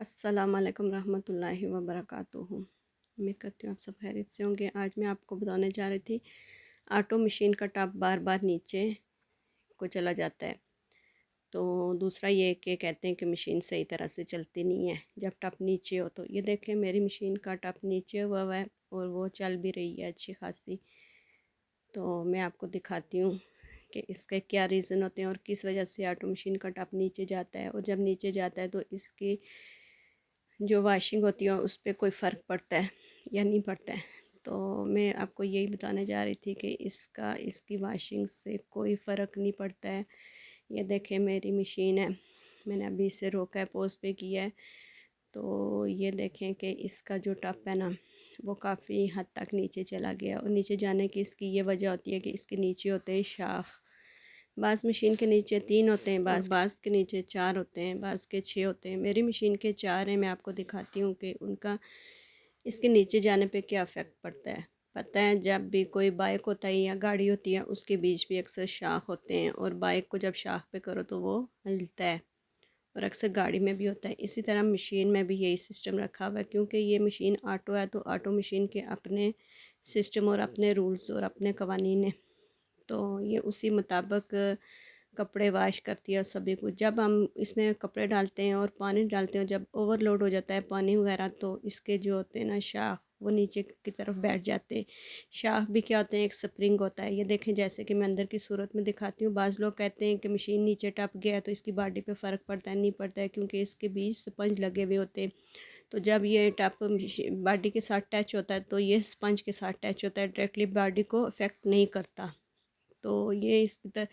अस्सलाम वालेकुम रहमतुल्लाहि व बरकातुहू। उम्मीद करती हूँ आप सब खैरियत से होंगे। आज मैं आपको बताने जा रही थी ऑटो मशीन का टॉप बार बार नीचे को चला जाता है। तो दूसरा ये कि कहते हैं कि मशीन सही तरह से चलती नहीं है जब टॉप नीचे हो। तो ये देखें मेरी मशीन का टॉप नीचे हुआ है और वो चल भी रही है अच्छी खासी। तो मैं आपको दिखाती हूँ कि इसके क्या रीज़न होते हैं और किस वजह से ऑटो मशीन का टॉप नीचे जाता है। और जब नीचे जाता है तो इसकी जो वाशिंग होती है उस पर कोई फ़र्क पड़ता है या नहीं पड़ता है। तो मैं आपको यही बताने जा रही थी कि इसकी वाशिंग से कोई फ़र्क नहीं पड़ता है। ये देखें मेरी मशीन है, मैंने अभी इसे रोका है, पॉज़ पे किया है। तो ये देखें कि इसका जो टप है ना वो काफ़ी हद तक नीचे चला गया। और नीचे जाने की इसकी ये वजह होती है कि इसके नीचे होते हैं शाख। बाज़ मशीन के नीचे 3 होते हैं, बाज़ के नीचे 4 होते हैं, बाज़ के 6 होते हैं। मेरी मशीन के 4 हैं। मैं आपको दिखाती हूँ कि उनका इसके नीचे जाने पे क्या इफ़ेक्ट पड़ता है। पता है जब भी कोई बाइक होता है या गाड़ी होती है उसके बीच भी अक्सर शाख होते हैं और बाइक को जब शाख पे करो तो वो हिलता है। और अक्सर गाड़ी में भी होता है। इसी तरह मशीन में भी यही सिस्टम रखा हुआ है। क्योंकि ये मशीन ऑटो है तो ऑटो मशीन के अपने सिस्टम और अपने रूल्स और अपने कवानीन हैं। तो ये उसी मुताबिक कपड़े वाश करती है सभी कुछ। जब हम इसमें कपड़े डालते हैं और पानी डालते हैं, जब ओवरलोड हो जाता है पानी वगैरह तो इसके जो होते हैं ना शाख वो नीचे की तरफ बैठ जाते हैं। शाख भी क्या होते हैं, एक स्प्रिंग होता है। ये देखें जैसे कि मैं अंदर की सूरत में दिखाती हूँ। बाज़ लोग कहते हैं कि मशीन नीचे टप गया है तो इसकी बॉडी पे फ़र्क पड़ता है, नहीं पड़ता है क्योंकि इसके बीच स्पंज लगे हुए होते हैं। तो जब ये टप बॉडी के साथ टच होता है तो ये स्पंज के साथ टच होता है, डायरेक्टली बॉडी को अफेक्ट नहीं करता। तो ये इसकी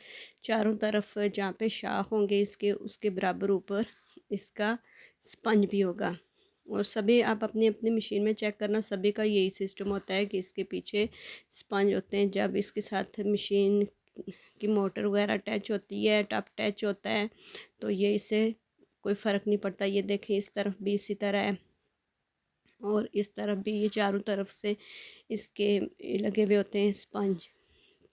चारों तरफ जहाँ पे शाख होंगे इसके उसके बराबर ऊपर इसका स्पंज भी होगा। और सभी आप अपनी अपनी मशीन में चेक करना, सभी का यही सिस्टम होता है कि इसके पीछे स्पंज होते हैं। जब इसके साथ मशीन की मोटर वगैरह अटैच होती है, टप अटैच होता है तो ये इससे कोई फ़र्क नहीं पड़ता। ये देखें इस तरफ भी इसी तरह है और इस तरफ भी, ये चारों तरफ से इसके लगे हुए होते हैं स्पंज।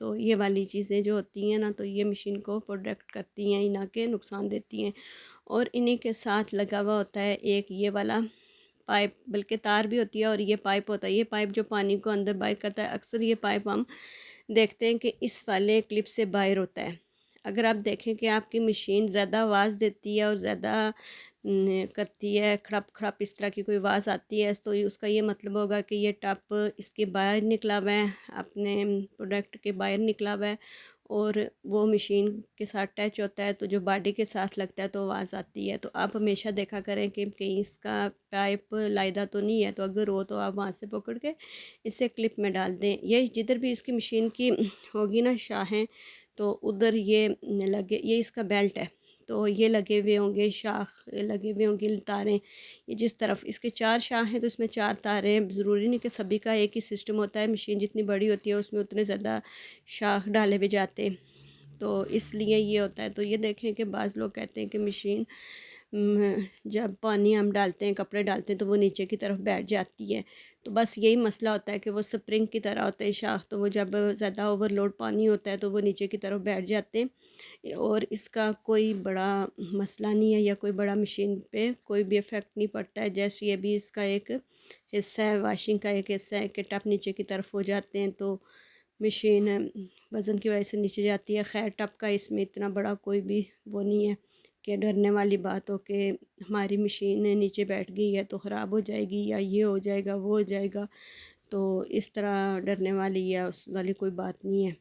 तो ये वाली चीज़ें जो होती हैं ना तो ये मशीन को प्रोटेक्ट करती हैं, ना कि नुकसान देती हैं। और इन्हीं के साथ लगा हुआ होता है एक ये वाला पाइप, बल्कि तार भी होती है और ये पाइप होता है। ये पाइप जो पानी को अंदर बाहर करता है, अक्सर ये पाइप हम देखते हैं कि इस वाले क्लिप से बाहर होता है। अगर आप देखें कि आपकी मशीन ज़्यादा आवाज़ देती है और ज़्यादा करती है खड़प खड़प, इस तरह की कोई आवाज़ आती है तो उसका ये मतलब होगा कि ये टप इसके बाहर निकला हुआ है, अपने प्रोडक्ट के बाहर निकला हुआ है और वो मशीन के साथ टच होता है तो जो बॉडी के साथ लगता है तो आवाज़ आती है। तो आप हमेशा देखा करें कि कहीं इसका पाइप लायदा तो नहीं है, तो अगर हो तो आप वहाँ से पकड़ के इसे क्लिप में डाल दें। ये जिधर भी इसकी मशीन की होगी ना शाहें तो उधर ये लगे, ये इसका बेल्ट है तो ये लगे हुए होंगे, शाख लगे हुए होंगे तारें। ये जिस तरफ इसके 4 शाख हैं तो इसमें 4 तारें हैं। ज़रूरी नहीं कि सभी का एक ही सिस्टम होता है। मशीन जितनी बड़ी होती है उसमें उतने ज़्यादा शाख डाले हुए जाते हैं, तो इसलिए ये होता है। तो ये देखें कि बाज़ लोग कहते हैं कि मशीन जब पानी हम डालते हैं, कपड़े डालते हैं तो वो नीचे की तरफ बैठ जाती है। तो बस यही मसला होता है कि वो स्प्रिंग की तरह होते हैं शाख, तो वो जब ज़्यादा ओवरलोड पानी होता है तो वो नीचे की तरफ बैठ जाते हैं। और इसका कोई बड़ा मसला नहीं है या कोई बड़ा मशीन पे कोई भी इफ़ेक्ट नहीं पड़ता है। जैसे ये भी इसका एक हिस्सा है, वाशिंग का एक हिस्सा है कि टप नीचे की तरफ हो जाते हैं तो मशीन वज़न की वजह से नीचे जाती है। खैर टप का इसमें इतना बड़ा कोई भी वो नहीं है कि डरने वाली बात हो कि हमारी मशीन नीचे बैठ गई है तो ख़राब हो जाएगी या ये हो जाएगा वो हो जाएगा। तो इस तरह डरने वाली या उस वाली कोई बात नहीं है।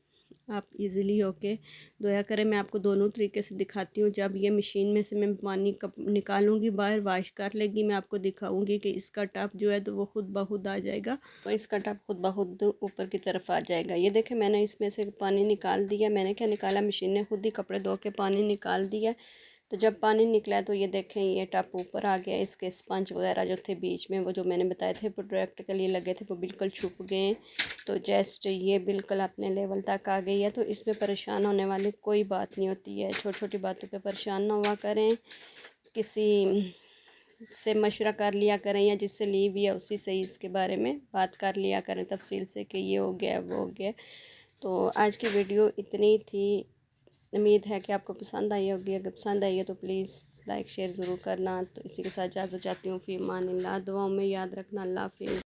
आप इजीली होके धोया करें। मैं आपको दोनों तरीके से दिखाती हूँ। जब ये मशीन में से मैं पानी कप निकालूंगी बाहर, वाश कर लेगी, मैं आपको दिखाऊंगी कि इसका टप जो है तो वो खुद ब खुद आ जाएगा। तो इसका टप खुद ब खुद ऊपर की तरफ आ जाएगा। ये देखें मैंने इसमें से पानी निकाल दिया। मैंने क्या निकाला, मशीन ने खुद ही कपड़े धो के पानी निकाल दिया। तो जब पानी निकला तो ये देखें ये टप ऊपर आ गया। इसके स्पंज वगैरह जो थे बीच में, वो जो मैंने बताए थे प्रोडक्ट के लिए लगे थे, वो बिल्कुल छुप गए। तो जस्ट ये बिल्कुल अपने लेवल तक आ गई है। तो इसमें परेशान होने वाली कोई बात नहीं होती है। छोटी छोटी बातों पे परेशान ना हुआ करें, किसी से मशवरा कर लिया करें या जिससे ली हुई है उसी से ही इसके बारे में बात कर लिया करें तफसील से कि ये हो गया वो हो गया। तो आज की वीडियो इतनी थी। उम्मीद है कि आपको पसंद आई होगी। अगर पसंद आई है तो प्लीज़ लाइक शेयर ज़रूर करना। तो इसी के साथ इजाज़त चाहती हूँ। फ़ी अमानिल्लाह। दुआओं में याद रखना। अल्लाह हाफ़िज़।